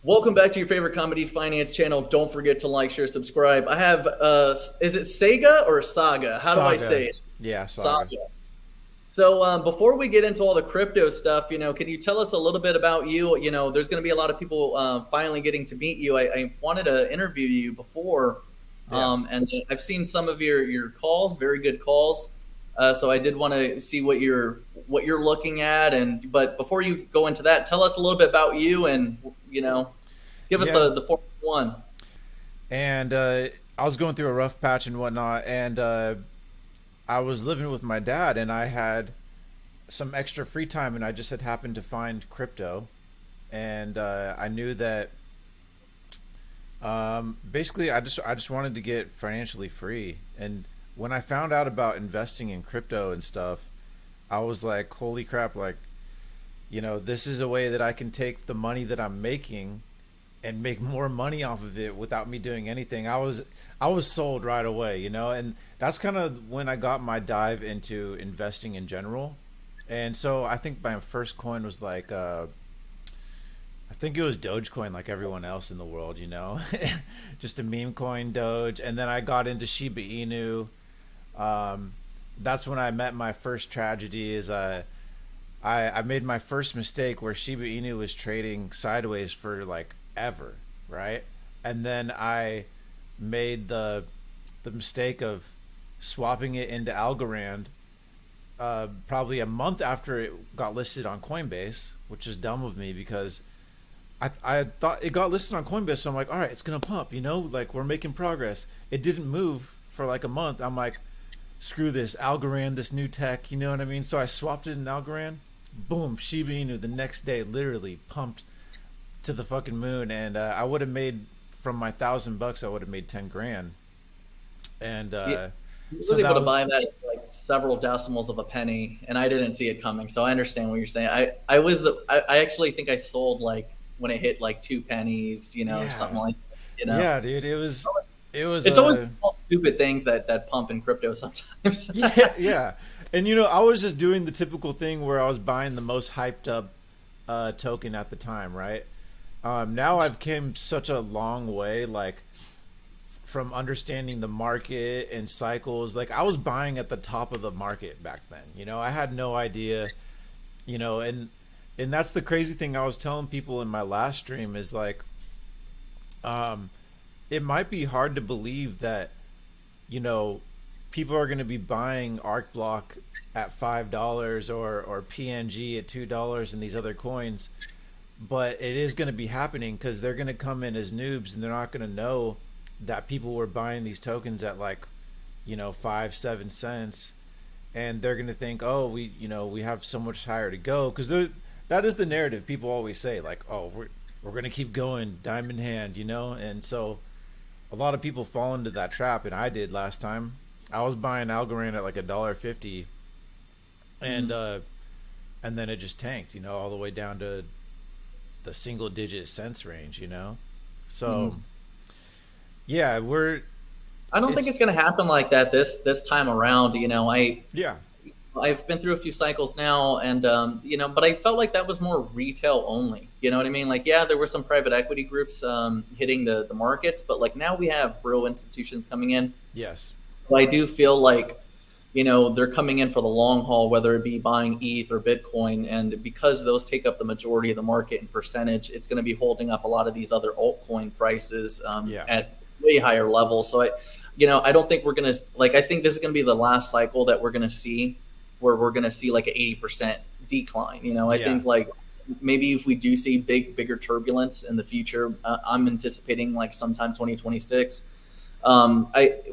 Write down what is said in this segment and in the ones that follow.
Welcome back to your favorite comedy finance channel. Don't forget to like, share, subscribe. I have is it Saga or Saga? How do I Saga. say it? Yeah, Saga. Saga. So before we get into all the crypto stuff, can you tell us a little bit about you? There's going to be a lot of people finally getting to meet you. I wanted to interview you before, Yeah. and I've seen some of your calls, very good calls. So I did want to see what you're looking at, but before you go into that, tell us a little bit about you, and give us Yeah. the 411. And I was going through a rough patch and whatnot, and I was living with my dad, and I had some extra free time, and I just had happened to find crypto, and I knew that basically I just wanted to get financially free. And when I found out about investing in crypto and stuff, I was like, holy crap! Like, this is a way that I can take the money that I'm making and make more money off of it without me doing anything. I was sold right away, and that's kind of when I got my dive into investing in general. And so I think my first coin was like I think it was Dogecoin, like everyone else in the world, just a meme coin, Doge. And then I got into Shiba Inu. That's when I met my first tragedy. I made my first mistake where Shiba Inu was trading sideways for like ever, right? And then I made the mistake of swapping it into Algorand probably a month after it got listed on Coinbase, which is dumb of me because I thought it got listed on Coinbase, so I'm like, all right, it's gonna pump, like we're making progress. It didn't move for like a month. I'm like, screw this Algorand, this new tech, you know what I mean? So I swapped it in Algorand. Boom, Shiba Inu the next day literally pumped to the fucking moon, and I would have made from my $1,000, I would have made 10 grand, and You so was that able to buy was that at, like several decimals of a penny, and I didn't see it coming. So I understand what you're saying. I actually think I sold like when it hit like 2 pennies, or something yeah, like that. yeah, dude. It was It's always all stupid things that pump in crypto sometimes. yeah, yeah. And I was just doing the typical thing where I was buying the most hyped up token at the time, right? Now I've came such a long way, like from understanding the market and cycles. Like I was buying at the top of the market back then. I had no idea. And that's the crazy thing I was telling people in my last stream is like, um, it might be hard to believe that you know people are going to be buying Arc Block at $5 or PNG at $2 and these other coins, but it is going to be happening because they're going to come in as noobs and they're not going to know that people were buying these tokens at like 5-7 cents, and they're going to think, oh, we have so much higher to go, because that is the narrative people always say, like, oh, we're going to keep going diamond hand, and so a lot of people fall into that trap, and I did last time. I was buying Algorand at like $1.50, and Mhm. and then it just tanked, all the way down to the single digit cents range, so Mhm. yeah, I don't think it's it's going to happen like that this time around. yeah, I've been through a few cycles now, and but I felt like that was more retail only. You know what I mean? Like, yeah, there were some private equity groups hitting the markets, but like now we have real institutions coming in. yes, But I do feel like they're coming in for the long haul, whether it be buying ETH or Bitcoin, and because those take up the majority of the market in percentage, it's going to be holding up a lot of these other altcoin prices yeah, at way higher levels. So I don't think we're going to like. I think this is going to be the last cycle that we're going to see where we're going to see like an 80% decline. I yeah, think like maybe if we do see bigger turbulence in the future, I'm anticipating like sometime 2026.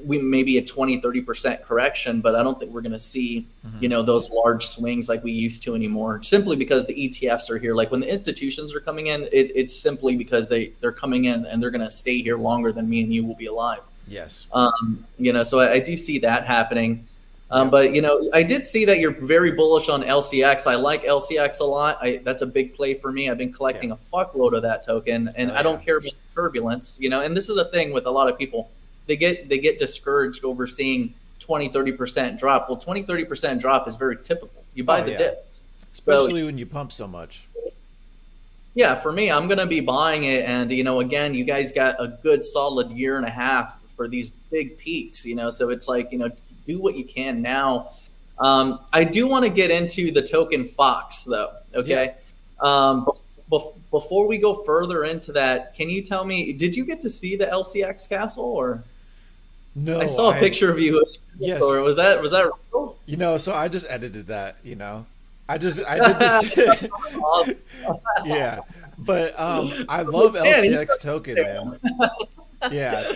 We maybe a 20-30% correction, but I don't think we're going to see hmm, those large swings like we used to anymore, simply because the ETFs are here. Like when the institutions are coming in, it's simply because they're coming in and they're going to stay here longer than me and you will be alive. yes, So I do see that happening. yep, But I did see that you're very bullish on LCX. I like LCX a lot. That's a big play for me. I've been yeah, collecting a fuckload of that token, and hell I yeah, don't care about turbulence. And this is the thing with a lot of people. They get discouraged over seeing 20-30% drop. Well, 20-30% drop is very typical. You buy oh the yeah, dip. So especially when you pump so much. Yeah, for me, I'm gonna be buying it, and again, you guys got a good solid year and a half for these big peaks. So it's like, do what you can now. I do want to get into the token Fox, though. Yeah. Okay. Before we go further into that, can you tell me, did you get to see the LCX castle, or I No, saw a I picture of you, yes. or was that real? So I just edited that, I did this. Awesome. Yeah. But I love Man, he's LCX token, man. Yeah.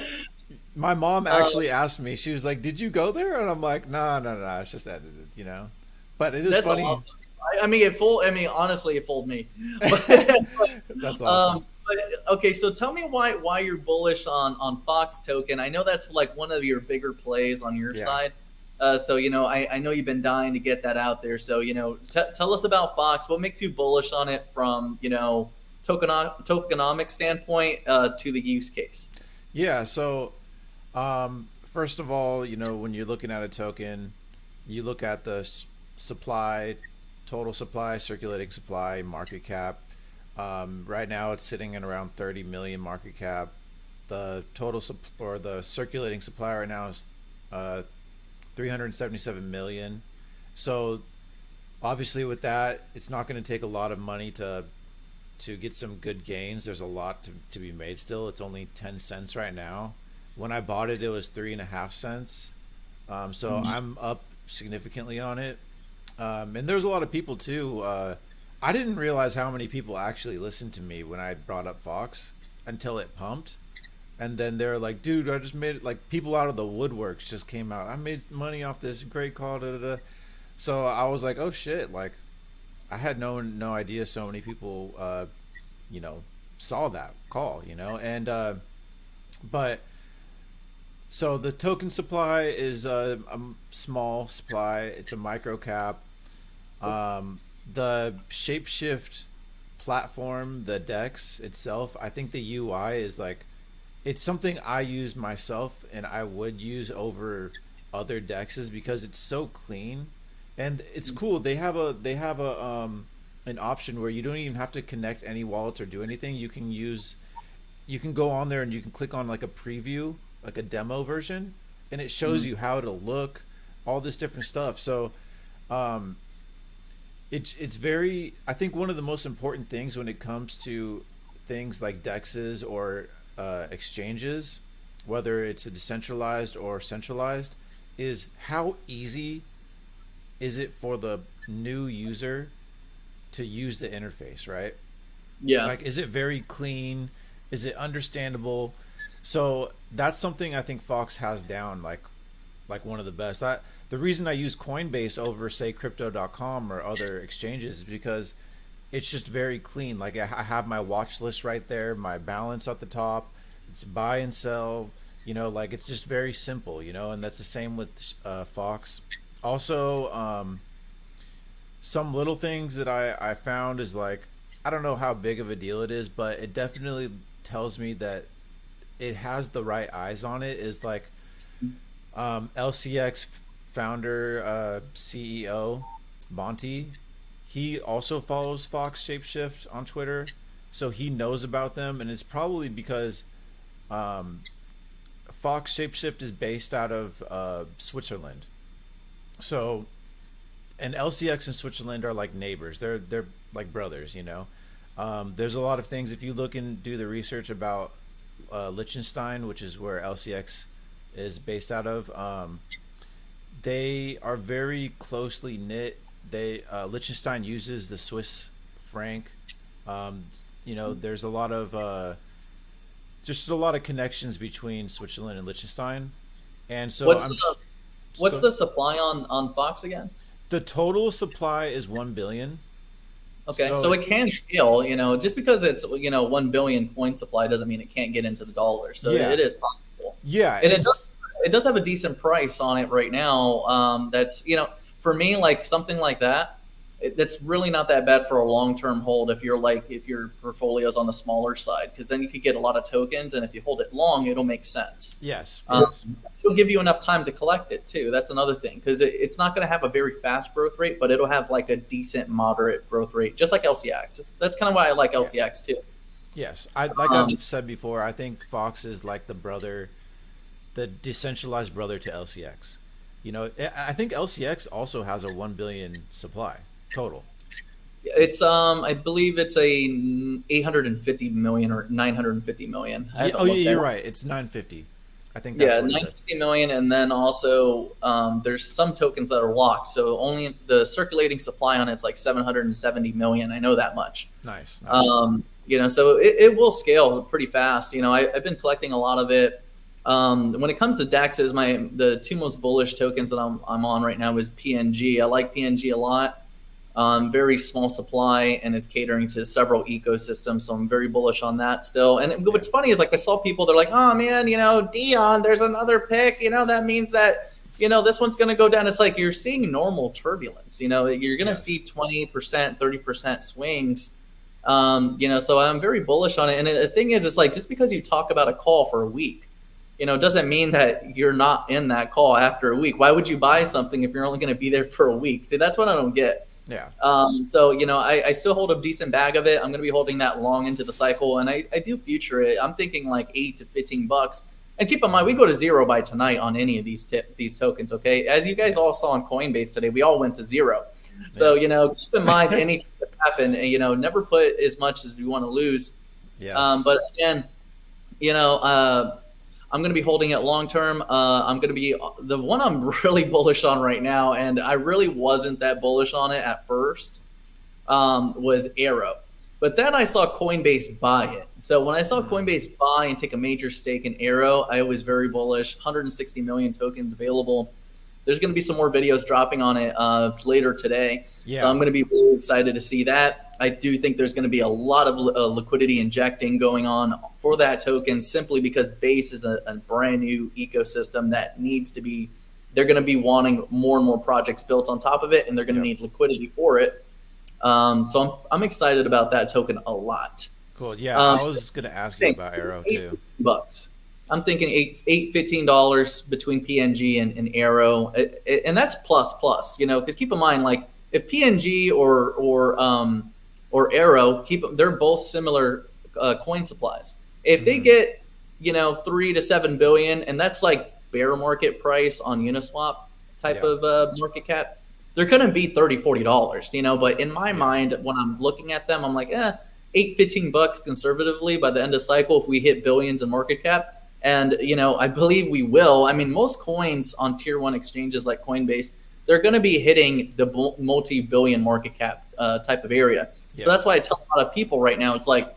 My mom uh, actually asked me, she was like, "Did you go there?" And I'm like, "No, no, no, no, it's just edited." But it is that's funny. awesome. Honestly, it fooled me. That's awesome. But okay, so tell me why you're bullish on Fox token. I know that's like one of your bigger plays on your Yeah. side. So I know you've been dying to get that out there. So tell us about Fox. What makes you bullish on it from tokenomic standpoint to the use case? Yeah, so first of all, when you're looking at a token, you look at the supply, total supply, circulating supply, market cap. Right now, it's sitting at around 30 million market cap. The or the circulating supply right now is 377 million. So obviously, with that, it's not going to take a lot of money to get some good gains. There's a lot to be made still. It's only 10 cents right now. When I bought it, it was 3.5 cents. So I'm up significantly on it. And there's a lot of people too. I didn't realize how many people actually listened to me when I brought up Fox until it pumped. And then they're like, dude, I just made it. Like, people out of the woodworks just came out. I made money off this. Great call. Da, da, da. So I was like, oh shit. Like, I had no idea so many people, you know, saw that call, and but so the token supply is a small supply. It's a micro cap. The Shapeshift platform, the Dex itself, I think the UI is like, it's something I use myself and I would use over other dexes because it's so clean and it's cool. They have a an option where you don't even have to connect any wallets or do anything. You can go on there and you can click on like a preview, like a demo version, and it shows you how to look, all this different stuff. So um it's very, I think one of the most important things when it comes to things like dexes or exchanges, whether it's a decentralized or centralized, is how easy is it for the new user to use the interface, right? Yeah. Like, is it very clean? Is it understandable? So that's something I think Fox has down, like one of the best. The reason I use Coinbase over say crypto.com or other exchanges is because it's just very clean. Like, I have my watch list right there, my balance at the top. It's buy and sell, like it's just very simple, and that's the same with Fox. Also, some little things that I found is like, I don't know how big of a deal it is, but it definitely tells me that it has the right eyes on it. Is like LCX founder, CEO Monty, he also follows Fox Shapeshift on Twitter, so he knows about them, and it's probably because um, Fox Shapeshift is based out of Switzerland. So, and LCX and Switzerland are like neighbors. They're like brothers. There's a lot of things if you look and do the research about Liechtenstein, which is where LCX is based out of. They are very closely knit. Liechtenstein uses the Swiss franc. There's a lot of just a lot of connections between Switzerland and Liechtenstein, and so What's I'm. the what's the supply on Fox again? The total supply is 1 billion. Okay, so So it can scale. Just because it's 1 billion coin supply doesn't mean it can't get into the dollars. So yeah, it is possible, yeah, and it's it does have a decent price on it right now. That's for me, like something like that. that's really not that bad for a long-term hold if your portfolio's on the smaller side, because then you could get a lot of tokens, and if you hold it long, it'll make sense. Yes. Um, it'll give you enough time to collect it too. That's another thing, because it's not going to have a very fast growth rate, but it'll have like a decent moderate growth rate, just like LCX. That's kind of why I like LCX too. Yes. I've said before, I think Fox is like the decentralized brother to LCX. You know, I think LCX also has a 1 billion supply total. It's I believe it's a 850 million or 950 million. I Yeah, haven't oh, yeah, looked at you're it. right. It's 950. I think that's Yeah, what it is. 950 million, and then also there's some tokens that are locked, so only the circulating supply on it's like 770 million. I know that much. Nice, nice. So it will scale pretty fast. I've been collecting a lot of it. When it comes to DEXs, the two most bullish tokens that I'm on right now is PNG. I like PNG a lot. Very small supply, and it's catering to several ecosystems, so I'm very bullish on that still. And what's funny is, like, I saw people, they're like, oh man, Dion, there's another pick, that means that this one's going to go down. It's like you're seeing normal turbulence. You're going to see 20%, 30% swings. So I'm very bullish on it. And the thing is, it's like, just because you talk about a call for a week, doesn't mean that you're not in that call after a week. Why would you buy something if you're only going to be there for a week? See, that's what I don't get. Yeah. I still hold a decent bag of it. I'm going to be holding that long into the cycle, and I do future it. I'm thinking like $8 to $15. And keep in mind, we go to zero by tonight on any of these tokens. Okay, as you guys all saw on Coinbase today, we all went to zero. So keep in mind anything that happen. And never put as much as you want to lose. Yes. But again, I'm going to be holding it long term. I'm going to be the one I'm really bullish on right now, and I really wasn't that bullish on it at first, was Arrow. But then I saw Coinbase buy it. So when I saw Coinbase buy and take a major stake in Arrow, I was very bullish. 160 million tokens available. There's going to be some more videos dropping on it later today. Yeah. So I'm going to be really excited to see that. I do think there's going to be a lot of liquidity injecting going on for that token, simply because Base is a brand new ecosystem that needs to be – they're going to be wanting more and more projects built on top of it, and they're going to need liquidity for it. So I'm excited about that token a lot. Cool. Yeah, I was going to ask you about Arrow too. $8. I'm thinking $15 between PNG and Arrow, and that's plus. Because keep in mind, like, if PNG or Arrow, they're both similar coin supplies. If they get 3 to 7 billion, and that's like bear market price on Uniswap type of market cap, they're going to be $30-$40. But in my mind, when I'm looking at them, I'm like, $8-15 conservatively by the end of cycle if we hit billions in market cap. And I believe we will. I mean, most coins on tier 1 exchanges like Coinbase, they're going to be hitting the multi-billion market cap type of area. Yeah. So that's why I tell a lot of people right now, it's like,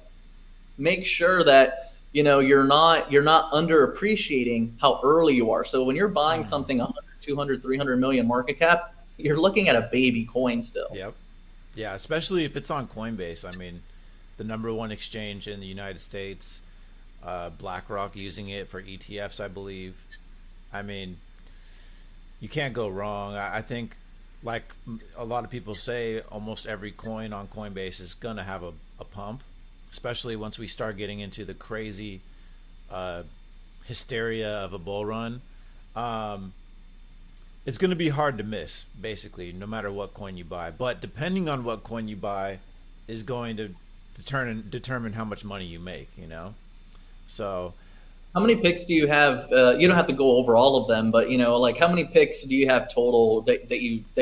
make sure that you're not underappreciating how early you are. So when you're buying something 100, 200, 300 million market cap, you're looking at a baby coin still. Yep. Yeah, especially if it's on Coinbase. I mean, the #1 exchange in the United States. BlackRock using it for ETFs, I believe. I mean, you can't go wrong. I think, like a lot of people say, almost every coin on Coinbase is going to have a pump, especially once we start getting into the crazy hysteria of a bull run. It's going to be hard to miss, basically, no matter what coin you buy. But depending on what coin you buy is going to determine how much money you make, So, how many picks do you have? You don't have to go over all of them, but like, how many picks do you have total that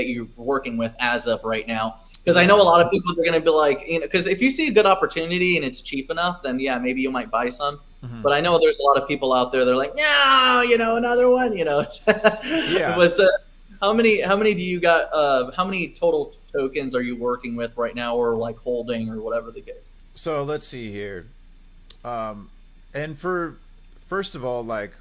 you're working with as of right now? Because I know a lot of people are going to be like, because if you see a good opportunity and it's cheap enough, then maybe you might buy some. Mm-hmm. But I know there's a lot of people out there that are like, no, another one, Yeah. How many do you got? How many total tokens are you working with right now, or like holding, or whatever the case? So let's see here. And first of all, like,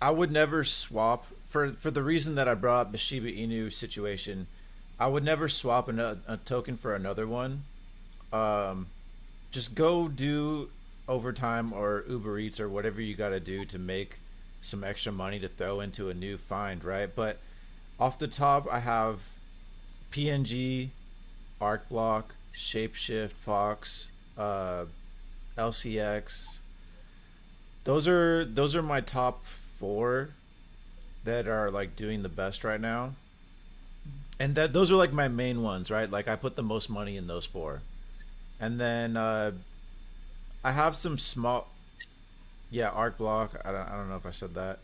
I would never swap for the reason that I brought up the Shiba Inu situation. I would never swap a token for another one. Just go do overtime or Uber Eats or whatever you got to do to make some extra money to throw into a new find, right? But off the top, I have PNG, Arc Block, Shapeshift, Fox, LCX. Those are my top four that are like doing the best right now. And that those are like my main ones, right? Like I put the most money in those four. And then I have some small, yeah, Arc Block. I don't know if I said that.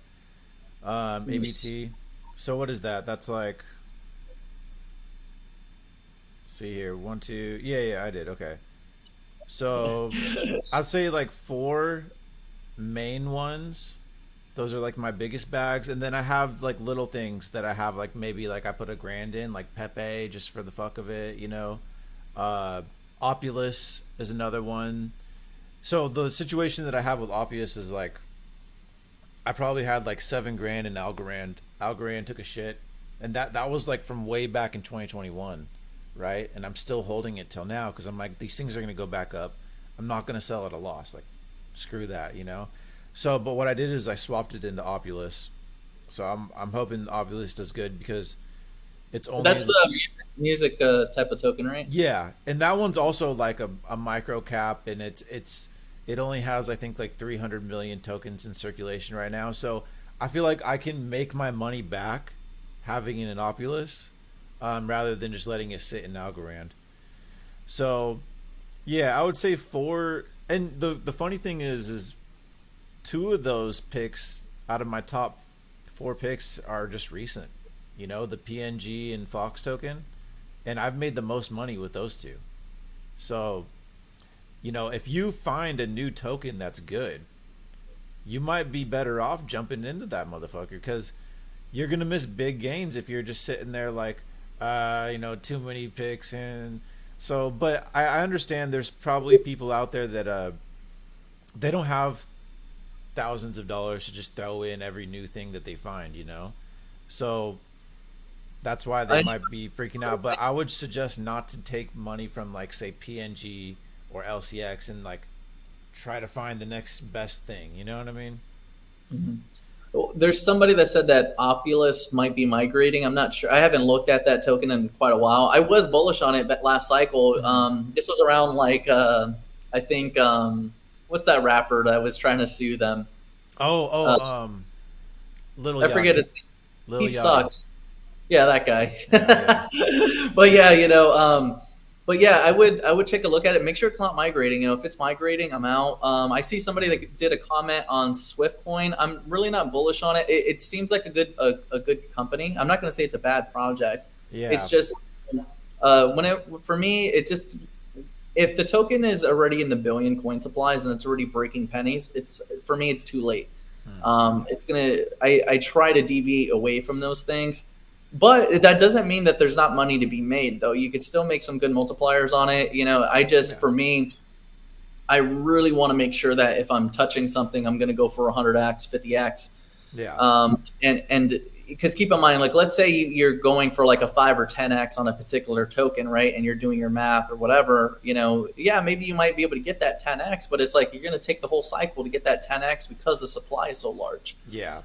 ABT. So what is that? That's like, let's see here, one, two. Yeah, I did. Okay. So I'd say like four main ones. Those are like my biggest bags, and then I have like little things that I have, like maybe like I put $1,000 in, like Pepe, just for the fuck of it, you know. Uh, Opulus is another one. So the situation that I have with Opulus is like I probably had like $7,000 in Algorand. Algorand took a shit, and that was like from way back in 2021, right? And I'm still holding it till now because I'm like, these things are gonna go back up. I'm not gonna sell at a loss. Like, screw that, you know. So, but what I did is I swapped it into Opulus. So I'm hoping Opulus does good because it's only That's the music type of token, right? yeah, and that one's also like a micro cap, and it only has I think like 300 million tokens in circulation right now. So I feel like I can make my money back having it in Opulus, rather than just letting it sit in Algorand. So yeah, I would say four. And the funny thing is two of those picks out of my top four picks are just recent. You know, the PNG and Fox token, and I've made the most money with those two. So, you know, if you find a new token that's good, you might be better off jumping into that motherfucker because you're gonna miss big gains if you're just sitting there like, you know, too many picks. And so, but I understand there's probably people out there that they don't have thousands of dollars to just throw in every new thing that they find, you know. So that's why they might be freaking out. But I would suggest not to take money from like say PNG or LCX and like try to find the next best thing. You know what I mean? Mm-hmm. Well, there's somebody that said that Opulus might be migrating. I'm not sure. I haven't looked at that token in quite a while. I was bullish on it last cycle. This was around like I think what's that rapper that was trying to sue them? Little I forget Yachty. his name. Little He Yachty. sucks. Yeah, that guy. Yeah. But yeah, you know, but yeah, I would take a look at it. Make sure it's not migrating. You know, if it's migrating, I'm out. I see somebody that did a comment on Swiftcoin. I'm really not bullish on it. It seems like a good company. I'm not going to say it's a bad project. Yeah. It's just for me, it just if the token is already in the billion coin supplies and it's already breaking pennies, it's for me it's too late. It's gonna. I try to deviate away from those things. But that doesn't mean that there's not money to be made, though. You could still make some good multipliers on it. You know, for me, I really want to make sure that if I'm touching something, I'm going to go for 100x, 50x. Yeah. And because keep in mind, like, let's say you're going for like a 5 or 10x on a particular token, right? And you're doing your math or whatever, you know, yeah, maybe you might be able to get that 10x, but it's like you're going to take the whole cycle to get that 10x because the supply is so large. Yeah.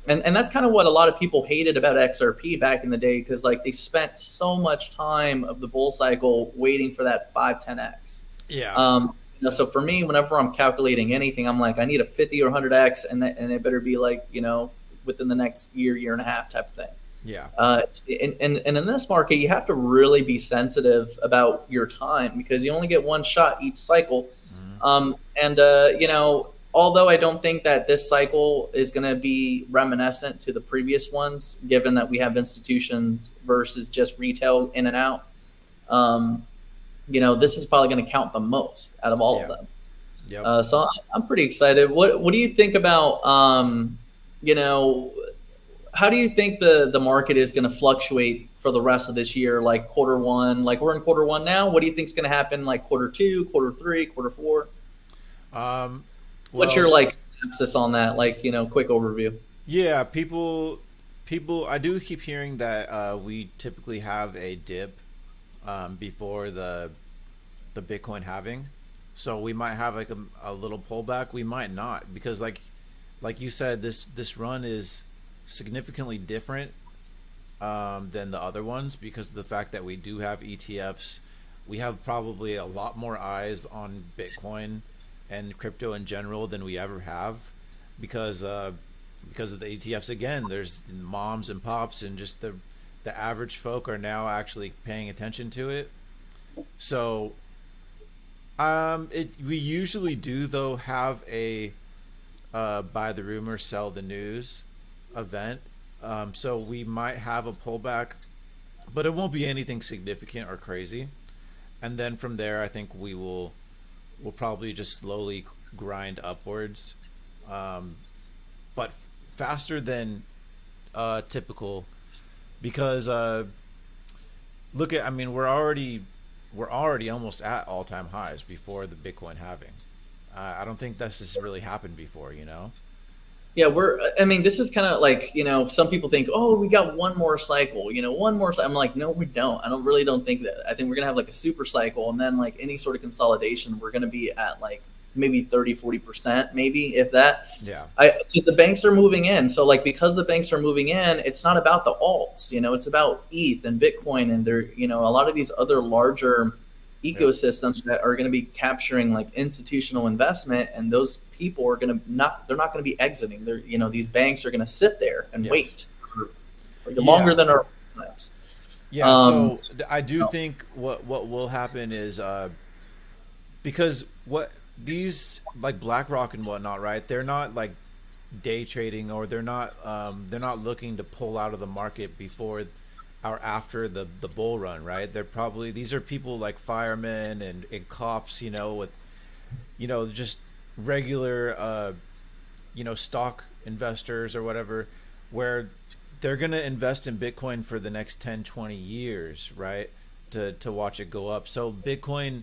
And that's kind of what a lot of people hated about XRP back in the day, because like they spent so much time of the bull cycle waiting for that 5-10x. Yeah. You know, so for me, whenever I'm calculating anything, I'm like, I need a 50 or 100x, and it better be like, you know, within the next year and a half type of thing. Yeah. And in this market, you have to really be sensitive about your time because you only get one shot each cycle. You know, although I don't think that this cycle is going to be reminiscent to the previous ones, given that we have institutions versus just retail in and out, you know, this is probably going to count the most out of all of them. Yep. So I'm pretty excited. What do you think about, you know, how do you think the market is going to fluctuate for the rest of this year? Like quarter one, like we're in quarter one now. What do you think is going to happen? Like quarter two, quarter three, quarter four? What's your like synopsis on that? Like, you know, quick overview. Yeah, people. I do keep hearing that we typically have a dip before the Bitcoin halving, so we might have like a little pullback. We might not, because like you said, this run is significantly different than the other ones because of the fact that we do have ETFs. We have probably a lot more eyes on Bitcoin and crypto in general than we ever have because of the ETFs. Again, there's moms and pops and just the average folk are now actually paying attention to it. So we usually do though have a buy the rumor, sell the news event. So we might have a pullback, but it won't be anything significant or crazy. And then from there, I think we'll probably just slowly grind upwards, but faster than typical, because look at, I mean, we're already almost at all-time highs before the Bitcoin halving. I don't think this has really happened before, you know? Yeah, I mean, this is kind of like, some people think, oh, we got one more cycle, one more. I'm like, no, we don't. I don't think that. I think we're going to have like a super cycle. And then like any sort of consolidation, we're going to be at like maybe 30-40%, maybe if that. Yeah. The banks are moving in. So like, because the banks are moving in, it's not about the alts, it's about ETH and Bitcoin. And they're, a lot of these other larger ecosystems that are going to be capturing like institutional investment, and those people are going to they're not going to be exiting. They're, these banks are going to sit there and wait for longer than our plans. Yeah. So I do think what will happen is because what these like BlackRock and whatnot, right? They're not like day trading, or they're not looking to pull out of the market before or after the bull run, right? These are people like firemen and cops, with, just regular, stock investors or whatever, where they're going to invest in Bitcoin for the next 10, 20 years, right? To watch it go up. So Bitcoin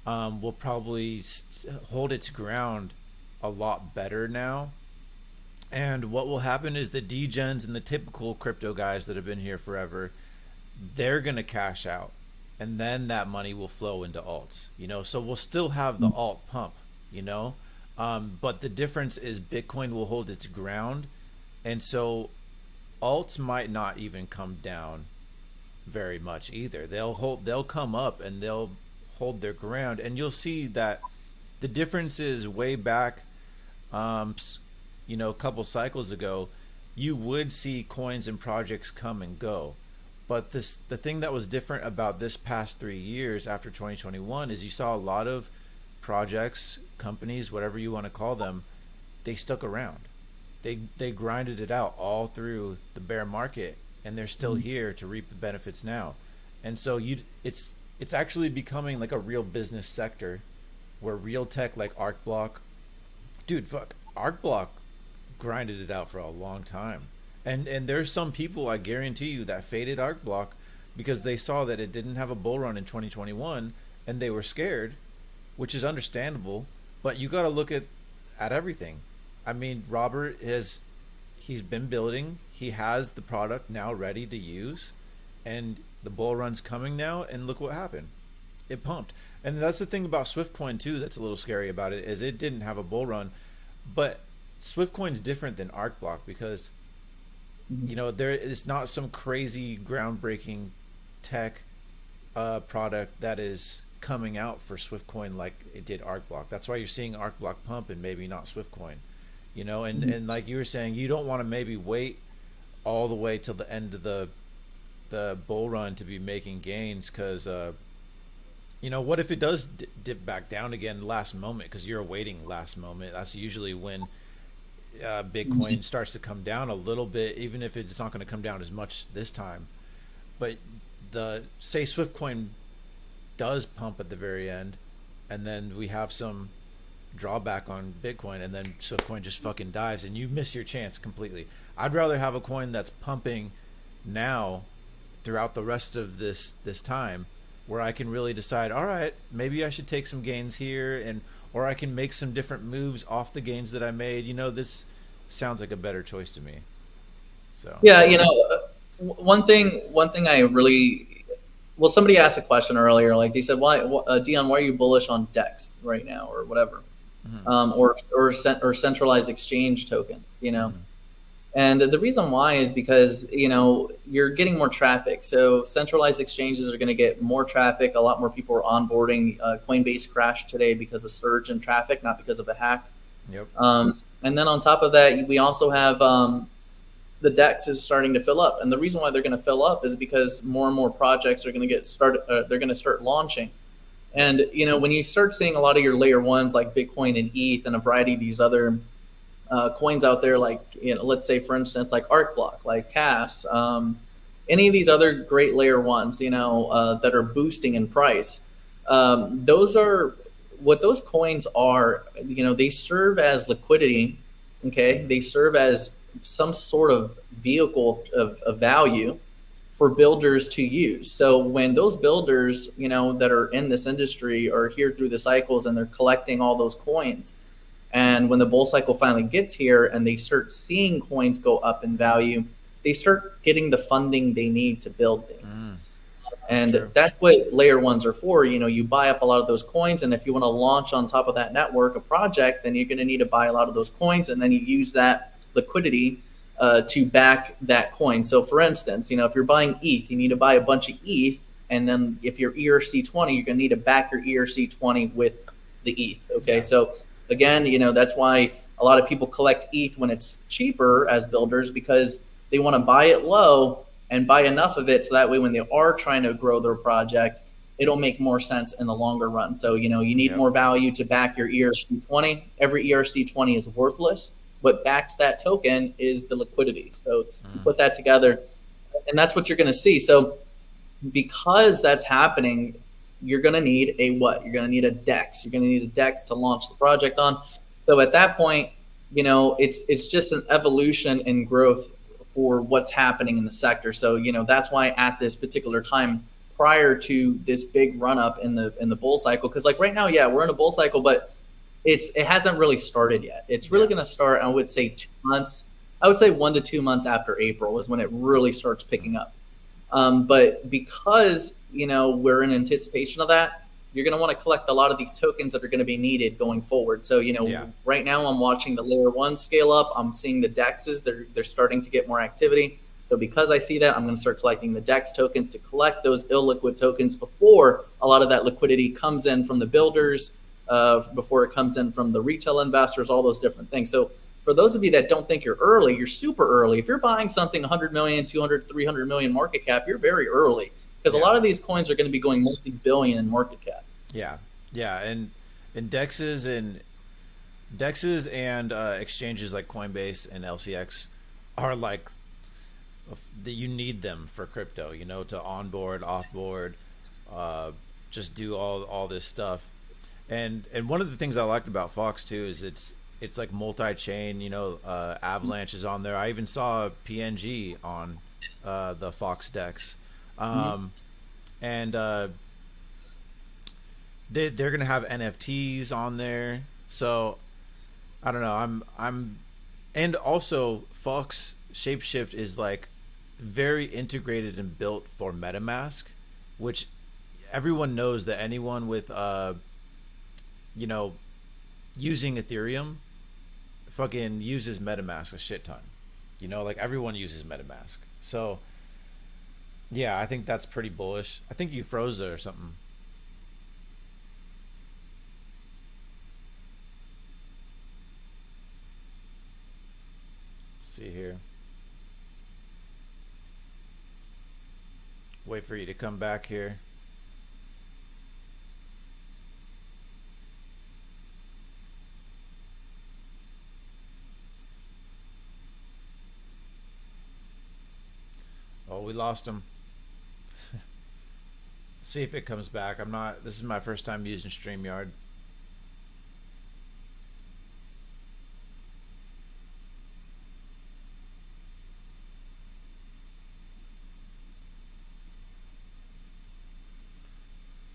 will probably hold its ground a lot better now. And what will happen is the degens and the typical crypto guys that have been here forever, they're going to cash out. And then that money will flow into alts, So we'll still have the alt pump, But the difference is Bitcoin will hold its ground. And so alts might not even come down very much either. They'll come up and they'll hold their ground. And you'll see that the difference is way back, a couple cycles ago, you would see coins and projects come and go. But the thing that was different about this past 3 years after 2021 is you saw a lot of projects, companies, whatever you want to call them, they stuck around. They grinded it out all through the bear market, and they're still here to reap the benefits now. And so it's actually becoming like a real business sector where real tech like ArcBlock, ArcBlock grinded it out for a long time, and there's some people, I guarantee you, that faded ArcBlock because they saw that it didn't have a bull run in 2021 and they were scared, which is understandable. But you got to look at everything. I mean, Robert he's been building, he has the product now ready to use, and the bull run's coming now, and look what happened, it pumped. And that's the thing about Swiftcoin too that's a little scary about it, is it didn't have a bull run, but Swiftcoin's different than ArcBlock because there is not some crazy groundbreaking tech product that is coming out for Swiftcoin like it did ArcBlock. That's why you're seeing ArcBlock pump and maybe not Swiftcoin, and like you were saying, you don't want to maybe wait all the way till the end of the bull run to be making gains, because what if it does dip back down again last moment, because you're waiting last moment. That's usually when Bitcoin starts to come down a little bit, even if it's not going to come down as much this time. But say Swiftcoin does pump at the very end, and then we have some drawback on Bitcoin, and then Swiftcoin just fucking dives and you miss your chance completely. I'd rather have a coin that's pumping now throughout the rest of this time, where I can really decide, all right, maybe I should take some gains here, or I can make some different moves off the gains that I made. This sounds like a better choice to me. So yeah, one thing I really, somebody asked a question earlier, like they said, why, Dion, why are you bullish on DEX right now, or whatever, or centralized exchange tokens, And the reason why is because, you're getting more traffic. So centralized exchanges are going to get more traffic. A lot more people are onboarding. Coinbase crashed today because of surge in traffic, not because of a hack. Yep. And then on top of that, we also have the DEX is starting to fill up. And the reason why they're going to fill up is because more and more projects are going to get started. They're going to start launching. And, when you start seeing a lot of your layer ones like Bitcoin and ETH and a variety of these other coins out there, like, let's say, for instance, like ArcBlock, like CAS, any of these other great layer ones, that are boosting in price. Those are what those coins are. They serve as liquidity. Okay. They serve as some sort of vehicle of value for builders to use. So when those builders, that are in this industry are here through the cycles and they're collecting all those coins, and when the bull cycle finally gets here and they start seeing coins go up in value, they start getting the funding they need to build things. And that's what layer ones are for. You buy up a lot of those coins, and if you want to launch on top of that network a project, then you're going to need to buy a lot of those coins, and then you use that liquidity to back that coin. So for instance, if you're buying ETH, you need to buy a bunch of ETH, and then if you're ERC20, you're going to need to back your ERC20 with the ETH. Okay, so again, that's why a lot of people collect ETH when it's cheaper as builders, because they want to buy it low and buy enough of it so that way when they are trying to grow their project, it'll make more sense in the longer run. So, you need more value to back your ERC20. Every ERC20 is worthless. What backs that token is the liquidity. So you put that together, and that's what you're going to see. So because that's happening, you're going to need a what? You're going to need a DEX. You're going to need a DEX to launch the project on. So at that point, it's just an evolution and growth for what's happening in the sector. So, that's why at this particular time, prior to this big run up in the bull cycle, because like right now, yeah, we're in a bull cycle, but it hasn't really started yet. It's really going to start, I would say, 2 months. I would say 1 to 2 months after April is when it really starts picking up. But because, we're in anticipation of that, you're going to want to collect a lot of these tokens that are going to be needed going forward. So, right now I'm watching the layer one scale up. I'm seeing the DEXs. They're starting to get more activity. So because I see that, I'm going to start collecting the DEX tokens to collect those illiquid tokens before a lot of that liquidity comes in from the builders, before it comes in from the retail investors, all those different things. So for those of you that don't think you're early, you're super early. If you're buying something 100 million, 200, 300 million market cap, you're very early, because a lot of these coins are going to be going multi-billion in market cap. Yeah, and DEXs and exchanges like Coinbase and LCX are like that. You need them for crypto, to onboard, offboard, just do all this stuff. And one of the things I liked about Fox too is it's like multi-chain. Avalanche is on there. I even saw PNG on the Fox DEX, and they're gonna have NFTs on there. So I don't know. And also Fox Shapeshift is like very integrated and built for MetaMask, which everyone knows that anyone with using Ethereum fucking uses MetaMask a shit ton. Like everyone uses MetaMask. So yeah, I think that's pretty bullish. I think you froze there or something. Let's see here. Wait for you to come back here. Oh, we lost him. See if it comes back. This is my first time using StreamYard.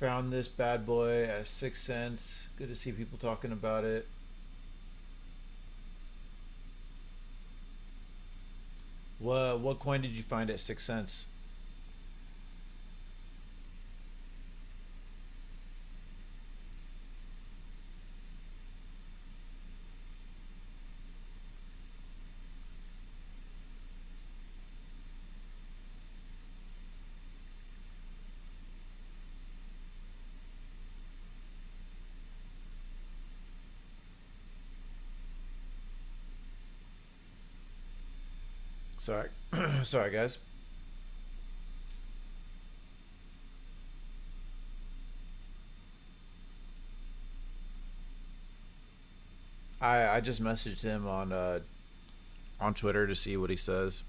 Found this bad boy at 6 cents. Good to see people talking about it. What coin did you find at 6 cents? Sorry, sorry guys. I just messaged him on Twitter to see what he says.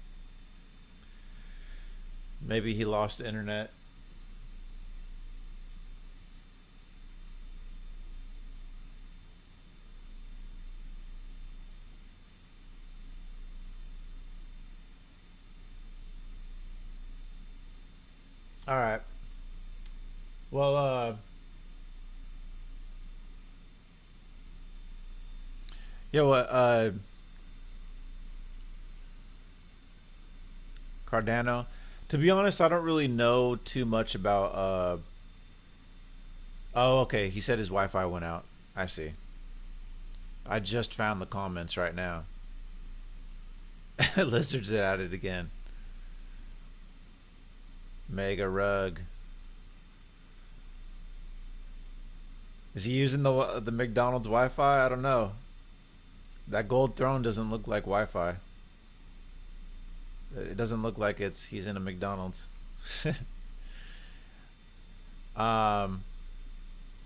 Maybe he lost internet. All right. Well, yeah. What? Cardano. To be honest, I don't really know too much about. Oh, okay. He said his Wi-Fi went out. I see. I just found the comments right now. Lizards at it again. Mega rug. Is he using the McDonald's Wi-Fi? I don't know. That gold throne doesn't look like Wi-Fi. It doesn't look like he's in a McDonald's. um,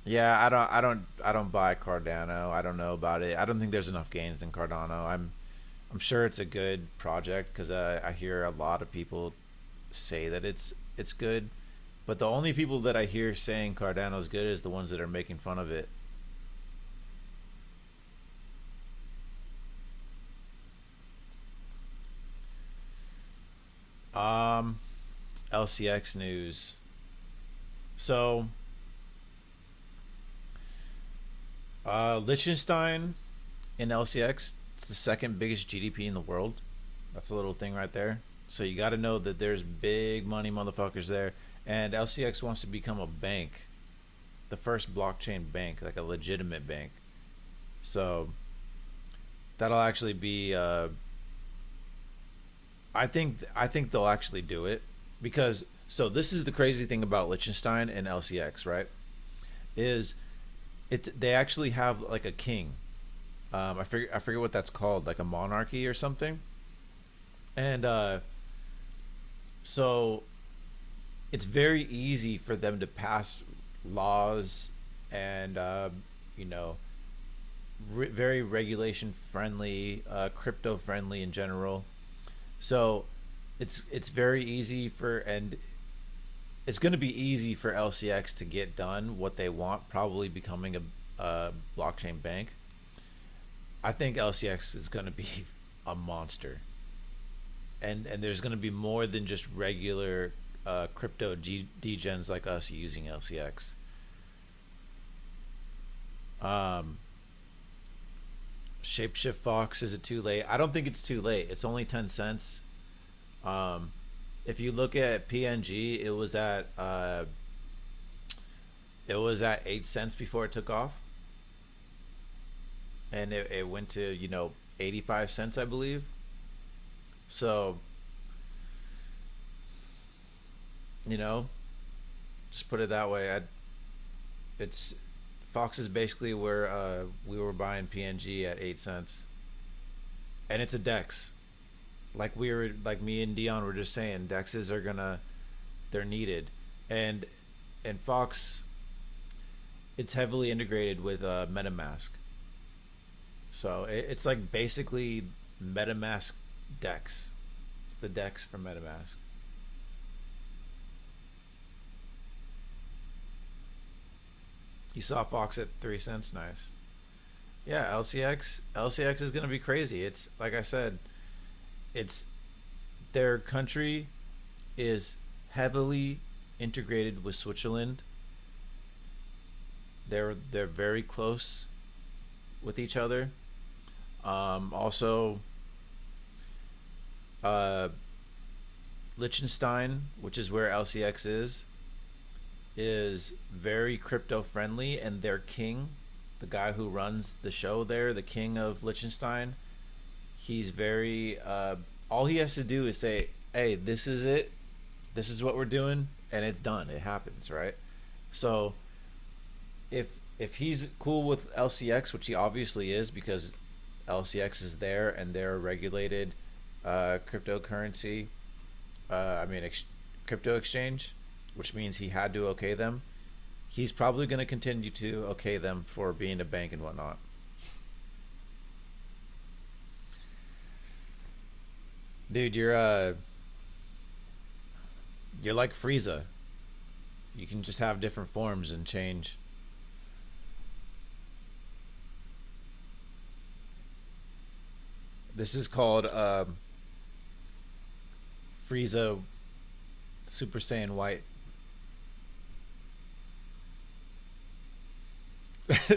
yeah, I don't buy Cardano. I don't know about it. I don't think there's enough gains in Cardano. I'm sure it's a good project because I hear a lot of people say that it's good, but the only people that I hear saying Cardano is good is the ones that are making fun of it. Um, LCX news. So, Liechtenstein in LCX, it's the second biggest GDP in the world. That's a little thing right there. So you got to know that there's big money motherfuckers there, and LCX wants to become a bank, the first blockchain bank, like a legitimate bank. So that'll actually be. I think they'll actually do it because so this is the crazy thing about Liechtenstein and LCX, right? Is they actually have like a king. I forget what that's called, like a monarchy or something. And so it's very easy for them to pass laws and you know very regulation friendly, crypto friendly in general. So it's very easy for and it's going to be easy for LCX to get done what they want, probably becoming a blockchain bank. I think LCX is going to be a monster, and there's going to be more than just regular crypto degens like us using LCX. Um, Shapeshift Fox, is it too late? I don't think it's too late. It's only 10 cents. Um, if you look at PNG, it was at 8 cents before it took off, and it went to 85 cents, I believe. So you know, just put it that way. It's Fox is basically where we were buying PNG at 8 cents, and it's a Dex. Like me and Dion were just saying, Dexes they're needed, and Fox, it's heavily integrated with MetaMask, so it's like basically MetaMask Dex. It's the Dex for MetaMask. You saw Fox at 3 cents, nice. Yeah, LCX is gonna be crazy. It's like I said, it's their country is heavily integrated with Switzerland. They're very close with each other. Also, uh, Liechtenstein, which is where LCX is very crypto friendly, and their king, the guy who runs the show there, the king of Liechtenstein, he's very. All he has to do is say, "Hey, this is it. This is what we're doing," and it's done. It happens, right? So if he's cool with LCX, which he obviously is because LCX is there and they're regulated cryptocurrency, I mean, crypto exchange, which means he had to okay them. He's probably going to continue to okay them for being a bank and whatnot. Dude, you're like Frieza. You can just have different forms and change. This is called Frieza Super Saiyan White.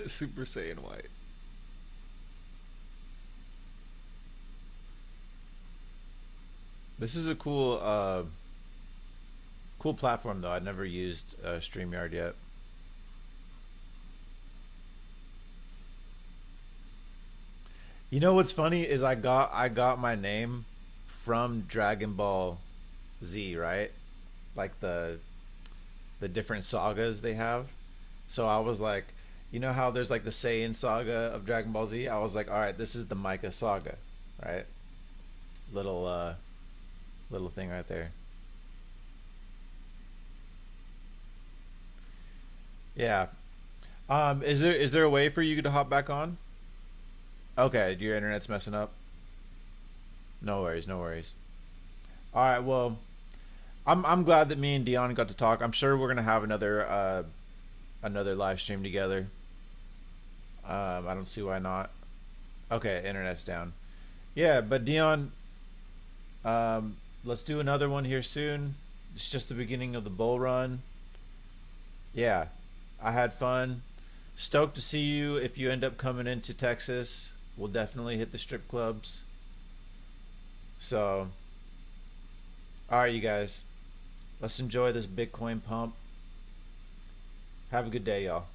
Super Saiyan White. This is a cool platform though. I've never used StreamYard yet. You know what's funny is I got my name from Dragon Ball Z, right? Like the different sagas they have. So I was like, you know how there's like the Saiyan saga of Dragon Ball Z? I was like, all right, this is the Micah saga, right? Little little thing right there. Yeah. Is there a way for you to hop back on? Okay, your internet's messing up. No worries, no worries. All right, well, I'm glad that me and Dion got to talk. I'm sure we're gonna have another live stream together. I don't see why not. Okay, internet's down. Yeah, but Dion, let's do another one here soon. It's just the beginning of the bull run. Yeah, I had fun. Stoked to see you if you end up coming into Texas. We'll definitely hit the strip clubs. So, all right, you guys. Let's enjoy this Bitcoin pump. Have a good day, y'all.